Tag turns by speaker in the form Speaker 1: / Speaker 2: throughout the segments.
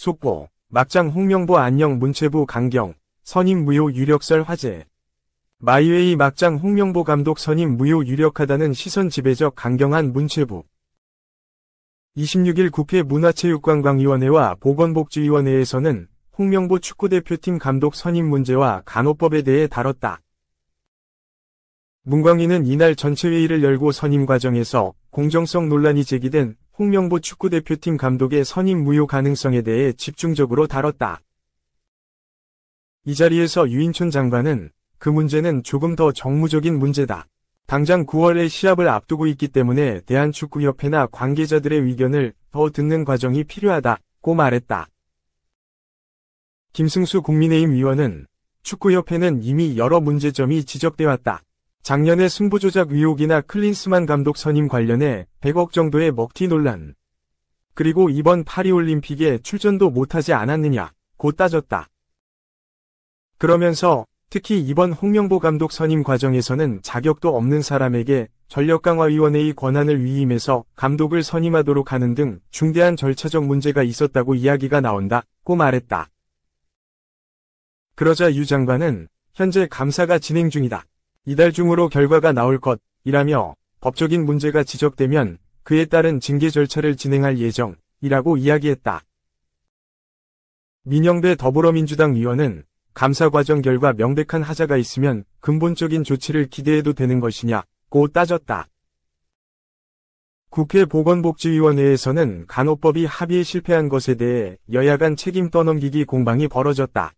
Speaker 1: 속보, 막장 홍명보 안녕 문체부 강경, 선임 무효 유력설 화제. 마이웨이 막장 홍명보 감독 선임 무효 유력하다는 시선 지배적 강경한 문체부. 26일 국회 문화체육관광위원회와 보건복지위원회에서는 홍명보 축구대표팀 감독 선임 문제와 간호법에 대해 다뤘다. 문광위는 이날 전체회의를 열고 선임 과정에서 공정성 논란이 제기된 홍명보 축구대표팀 감독의 선임 무효 가능성에 대해 집중적으로 다뤘다. 이 자리에서 유인촌 장관은 그 문제는 조금 더 정무적인 문제다. 당장 9월에 시합을 앞두고 있기 때문에 대한축구협회나 관계자들의 의견을 더 듣는 과정이 필요하다고 말했다. 김승수 국민의힘 의원은 축구협회는 이미 여러 문제점이 지적돼 왔다. 작년에 승부조작 의혹이나 클린스만 감독 선임 관련해 100억 정도의 먹튀 논란. 그리고 이번 파리올림픽에 출전도 못하지 않았느냐고 따졌다. 그러면서 특히 이번 홍명보 감독 선임 과정에서는 자격도 없는 사람에게 전력강화위원회의 권한을 위임해서 감독을 선임하도록 하는 등 중대한 절차적 문제가 있었다고 이야기가 나온다고 말했다. 그러자 유 장관은 현재 감사가 진행 중이다. 이달 중으로 결과가 나올 것이라며 법적인 문제가 지적되면 그에 따른 징계 절차를 진행할 예정이라고 이야기했다. 민영배 더불어민주당 의원은 감사 과정 결과 명백한 하자가 있으면 근본적인 조치를 기대해도 되는 것이냐고 따졌다. 국회 보건복지위원회에서는 간호법이 합의에 실패한 것에 대해 여야 간 책임 떠넘기기 공방이 벌어졌다.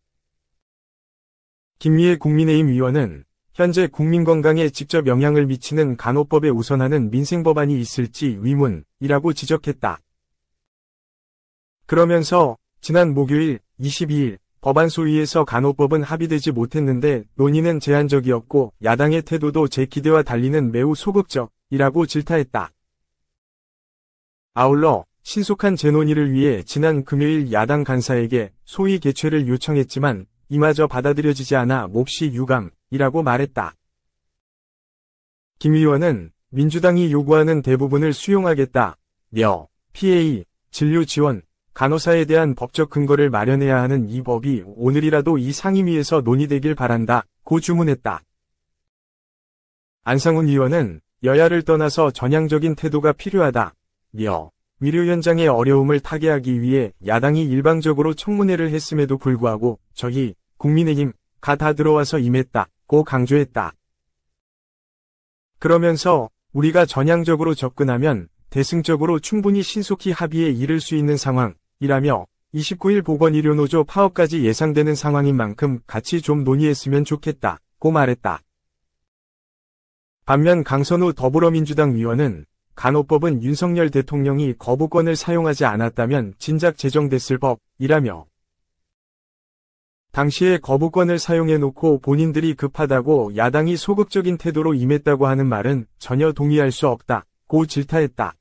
Speaker 1: 김미애 국민의힘 의원은 현재 국민건강에 직접 영향을 미치는 간호법에 우선하는 민생법안이 있을지 의문이라고 지적했다. 그러면서 지난 목요일 22일 법안 소위에서 간호법은 합의되지 못했는데 논의는 제한적이었고 야당의 태도도 제 기대와 달리는 매우 소극적이라고 질타했다. 아울러 신속한 재논의를 위해 지난 금요일 야당 간사에게 소위 개최를 요청했지만 이마저 받아들여지지 않아 몹시 유감이라고 말했다. 김 의원은 민주당이 요구하는 대부분을 수용하겠다며 PA, 진료 지원, 간호사에 대한 법적 근거를 마련해야 하는 이 법이 오늘이라도 이 상임위에서 논의되길 바란다고 주문했다. 안상훈 의원은 여야를 떠나서 전향적인 태도가 필요하다며 의료 현장의 어려움을 타개하기 위해 야당이 일방적으로 청문회를 했음에도 불구하고 저희 국민의힘가 다 들어와서 임했다고 강조했다. 그러면서 우리가 전향적으로 접근하면 대승적으로 충분히 신속히 합의에 이를 수 있는 상황이라며 29일 보건의료노조 파업까지 예상되는 상황인 만큼 같이 좀 논의했으면 좋겠다고 말했다. 반면 강선우 더불어민주당 의원은 간호법은 윤석열 대통령이 거부권을 사용하지 않았다면 진작 제정됐을 법이라며 당시에 거부권을 사용해놓고 본인들이 급하다고 야당이 소극적인 태도로 임했다고 하는 말은 전혀 동의할 수 없다고 질타했다.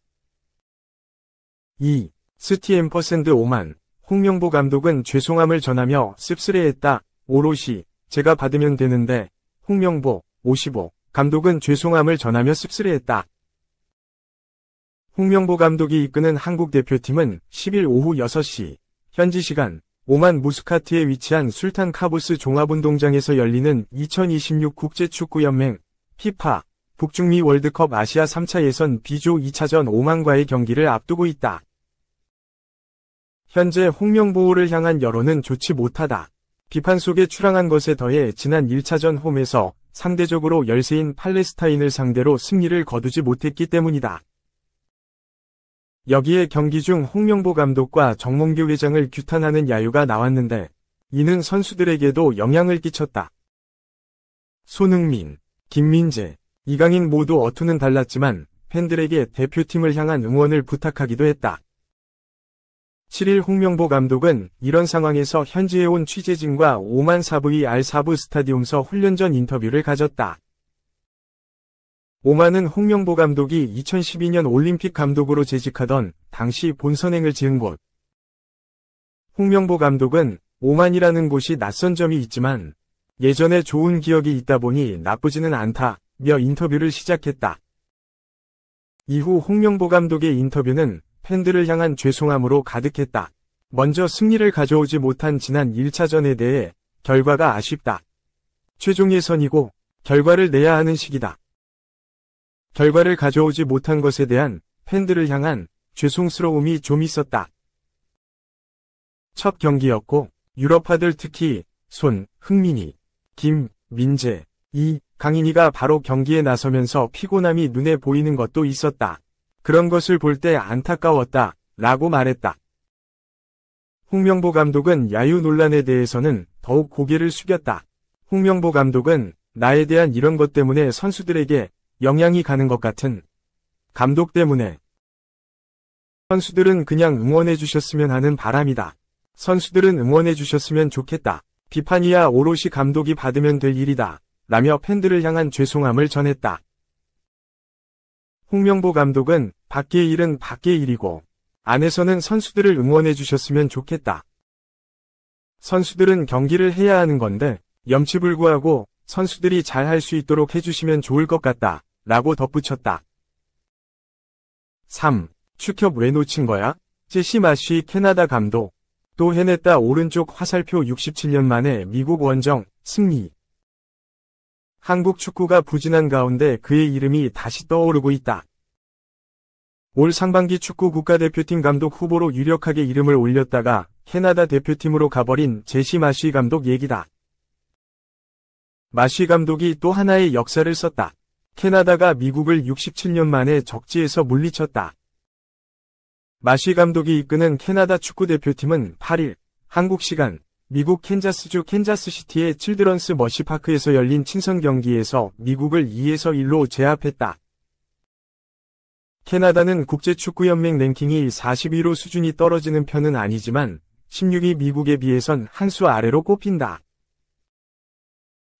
Speaker 1: 2. 스티 앰퍼샌드 오만, 홍명보 감독은 죄송함을 전하며 씁쓸해했다. 오롯이 제가 받으면 되는데 홍명보 55 감독은 죄송함을 전하며 씁쓸해했다. 홍명보 감독이 이끄는 한국 대표팀은 10일 오후 6시 현지 시간 오만 무스카트에 위치한 술탄 카보스 종합운동장에서 열리는 2026 국제축구연맹 FIFA 북중미 월드컵 아시아 3차 예선 B조 2차전 오만과의 경기를 앞두고 있다. 현재 홍명보를 향한 여론은 좋지 못하다. 비판 속에 출항한 것에 더해 지난 1차전 홈에서 상대적으로 열세인 팔레스타인을 상대로 승리를 거두지 못했기 때문이다. 여기에 경기 중 홍명보 감독과 정몽규 회장을 규탄하는 야유가 나왔는데 이는 선수들에게도 영향을 끼쳤다. 손흥민, 김민재, 이강인 모두 어투는 달랐지만 팬들에게 대표팀을 향한 응원을 부탁하기도 했다. 7일 홍명보 감독은 이런 상황에서 현지에 온 취재진과 오만 사브이 알 사브 스타디움서 훈련 전 인터뷰를 가졌다. 오만은 홍명보 감독이 2012년 올림픽 감독으로 재직하던 당시 본선행을 지은 곳. 홍명보 감독은 오만이라는 곳이 낯선 점이 있지만 예전에 좋은 기억이 있다 보니 나쁘지는 않다며 인터뷰를 시작했다. 이후 홍명보 감독의 인터뷰는 팬들을 향한 죄송함으로 가득했다. 먼저 승리를 가져오지 못한 지난 1차전에 대해 결과가 아쉽다. 최종 예선이고 결과를 내야 하는 시기다. 결과를 가져오지 못한 것에 대한 팬들을 향한 죄송스러움이 좀 있었다. 첫 경기였고 유럽파들 특히 손, 흥민이, 김, 민재, 이, 강인이가 바로 경기에 나서면서 피곤함이 눈에 보이는 것도 있었다. 그런 것을 볼 때 안타까웠다. 라고 말했다. 홍명보 감독은 야유 논란에 대해서는 더욱 고개를 숙였다. 홍명보 감독은 나에 대한 이런 것 때문에 선수들에게 영향이 가는 것 같은 감독 때문에 선수들은 그냥 응원해 주셨으면 하는 바람이다. 선수들은 응원해 주셨으면 좋겠다. 비판이야 오롯이 감독이 받으면 될 일이다. 라며 팬들을 향한 죄송함을 전했다. 홍명보 감독은 밖의 일은 밖의 일이고 안에서는 선수들을 응원해 주셨으면 좋겠다. 선수들은 경기를 해야 하는 건데 염치불구하고 선수들이 잘 할 수 있도록 해주시면 좋을 것 같다. 라고 덧붙였다. 3. 축협 왜 놓친 거야? 제시 마쉬 캐나다 감독. 또 해냈다. 오른쪽 화살표. 67년 만에 미국 원정 승리. 한국 축구가 부진한 가운데 그의 이름이 다시 떠오르고 있다. 올 상반기 축구 국가대표팀 감독 후보로 유력하게 이름을 올렸다가 캐나다 대표팀으로 가버린 제시 마쉬 감독 얘기다. 마쉬 감독이 또 하나의 역사를 썼다. 캐나다가 미국을 67년 만에 적지에서 물리쳤다. 마쉬 감독이 이끄는 캐나다 축구대표팀은 8일 한국 시간 미국 캔자스주 캔자스시티의 칠드런스 머시파크에서 열린 친선 경기에서 미국을 2-1로 제압했다. 캐나다는 국제축구연맹 랭킹이 42로 수준이 떨어지는 편은 아니지만 16위 미국에 비해선 한 수 아래로 꼽힌다.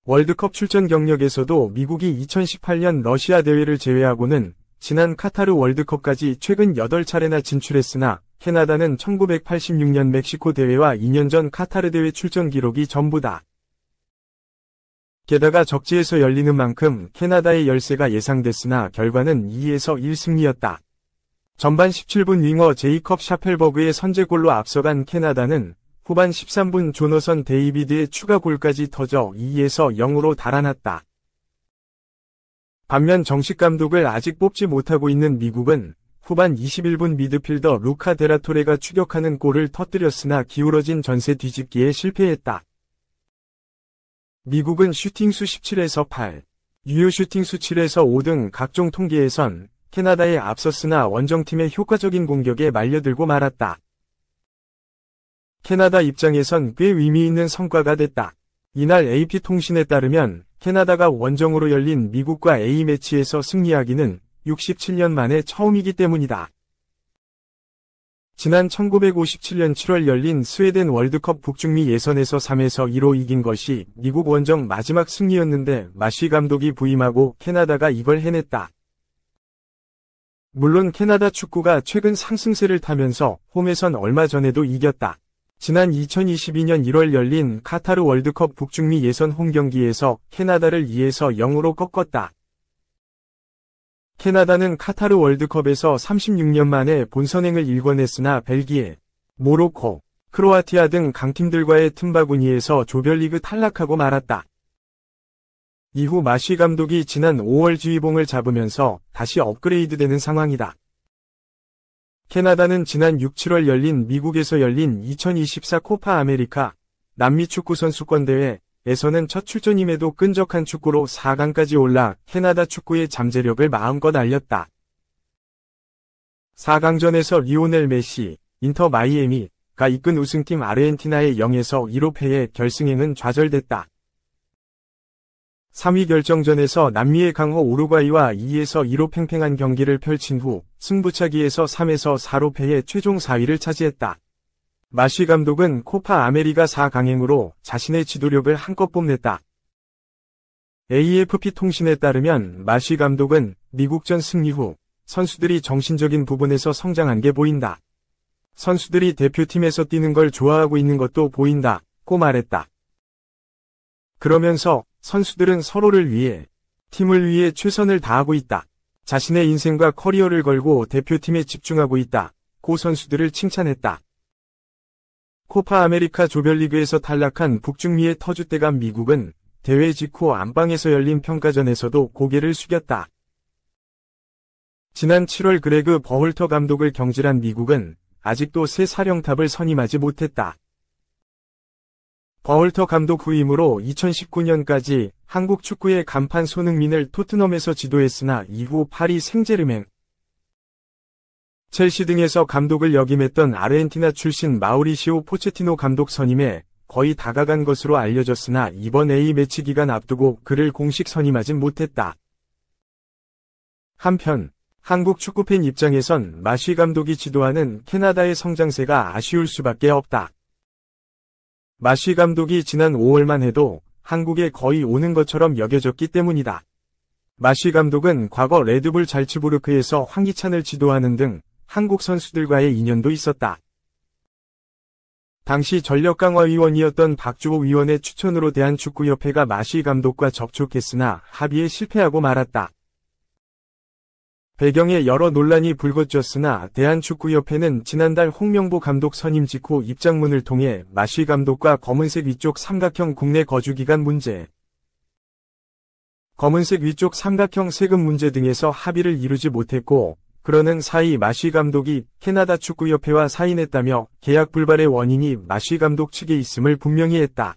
Speaker 1: 월드컵 출전 경력에서도 미국이 2018년 러시아 대회를 제외하고는 지난 카타르 월드컵까지 최근 8차례나 진출했으나 캐나다는 1986년 멕시코 대회와 2년 전 카타르 대회 출전 기록이 전부다. 게다가 적지에서 열리는 만큼 캐나다의 열세가 예상됐으나 결과는 2-1 승리였다. 전반 17분 윙어 제이컵 샤펠버그의 선제골로 앞서간 캐나다는 후반 13분 조너선 데이비드의 추가골까지 터져 2-0으로 달아났다. 반면 정식 감독을 아직 뽑지 못하고 있는 미국은 후반 21분 미드필더 루카 데라토레가 추격하는 골을 터뜨렸으나 기울어진 전세 뒤집기에 실패했다. 미국은 슈팅수 17에서 8, 유효 슈팅수 7에서 5 등 각종 통계에선 캐나다에 앞섰으나 원정팀의 효과적인 공격에 말려들고 말았다. 캐나다 입장에선 꽤 의미 있는 성과가 됐다. 이날 AP통신에 따르면 캐나다가 원정으로 열린 미국과 A매치에서 승리하기는 67년 만에 처음이기 때문이다. 지난 1957년 7월 열린 스웨덴 월드컵 북중미 예선에서 3-2로 이긴 것이 미국 원정 마지막 승리였는데 마쉬 감독이 부임하고 캐나다가 이걸 해냈다. 물론 캐나다 축구가 최근 상승세를 타면서 홈에선 얼마 전에도 이겼다. 지난 2022년 1월 열린 카타르 월드컵 북중미 예선 홈경기에서 캐나다를 2-0으로 꺾었다. 캐나다는 카타르 월드컵에서 36년 만에 본선행을 일궈냈으나 벨기에, 모로코, 크로아티아 등 강팀들과의 틈바구니에서 조별리그 탈락하고 말았다. 이후 마쉬 감독이 지난 5월 지휘봉을 잡으면서 다시 업그레이드되는 상황이다. 캐나다는 지난 6, 7월 열린 미국에서 열린 2024 코파 아메리카 남미 축구 선수권 대회에서는 첫 출전임에도 끈적한 축구로 4강까지 올라 캐나다 축구의 잠재력을 마음껏 알렸다. 4강전에서 리오넬 메시, 인터 마이애미가 이끈 우승팀 아르헨티나의 0-2로 패해 결승행은 좌절됐다. 3위 결정전에서 남미의 강호 우루과이와 2-2로 팽팽한 경기를 펼친 후 승부차기에서 3-4로 패해 최종 4위를 차지했다. 마쉬 감독은 코파 아메리카 4강행으로 자신의 지도력을 한껏 뽐냈다. AFP 통신에 따르면 마쉬 감독은 미국전 승리 후 선수들이 정신적인 부분에서 성장한 게 보인다. 선수들이 대표팀에서 뛰는 걸 좋아하고 있는 것도 보인다고 말했다. 그러면서 선수들은 서로를 위해, 팀을 위해 최선을 다하고 있다. 자신의 인생과 커리어를 걸고 대표팀에 집중하고 있다. 고 선수들을 칭찬했다. 코파 아메리카 조별리그에서 탈락한 북중미의 터줏대감 미국은 대회 직후 안방에서 열린 평가전에서도 고개를 숙였다. 지난 7월 그레그 버홀터 감독을 경질한 미국은 아직도 새 사령탑을 선임하지 못했다. 버홀터 감독 후임으로 2019년까지 한국 축구의 간판 손흥민을 토트넘에서 지도했으나 이후 파리 생제르맹, 첼시 등에서 감독을 역임했던 아르헨티나 출신 마우리시오 포체티노 감독 선임에 거의 다가간 것으로 알려졌으나 이번 A매치 기간 앞두고 그를 공식 선임하진 못했다. 한편 한국 축구팬 입장에선 마쉬 감독이 지도하는 캐나다의 성장세가 아쉬울 수밖에 없다. 마쉬 감독이 지난 5월만 해도 한국에 거의 오는 것처럼 여겨졌기 때문이다. 마쉬 감독은 과거 레드불 잘츠부르크에서 황희찬을 지도하는 등 한국 선수들과의 인연도 있었다. 당시 전력강화위원이었던 박주호 위원의 추천으로 대한축구협회가 마쉬 감독과 접촉했으나 합의에 실패하고 말았다. 배경에 여러 논란이 불거졌으나 대한축구협회는 지난달 홍명보 감독 선임 직후 입장문을 통해 마쉬 감독과 검은색 위쪽 삼각형 국내 거주기간 문제, 검은색 위쪽 삼각형 세금 문제 등에서 합의를 이루지 못했고, 그러는 사이 마쉬 감독이 캐나다 축구협회와 사인했다며 계약 불발의 원인이 마쉬 감독 측에 있음을 분명히 했다.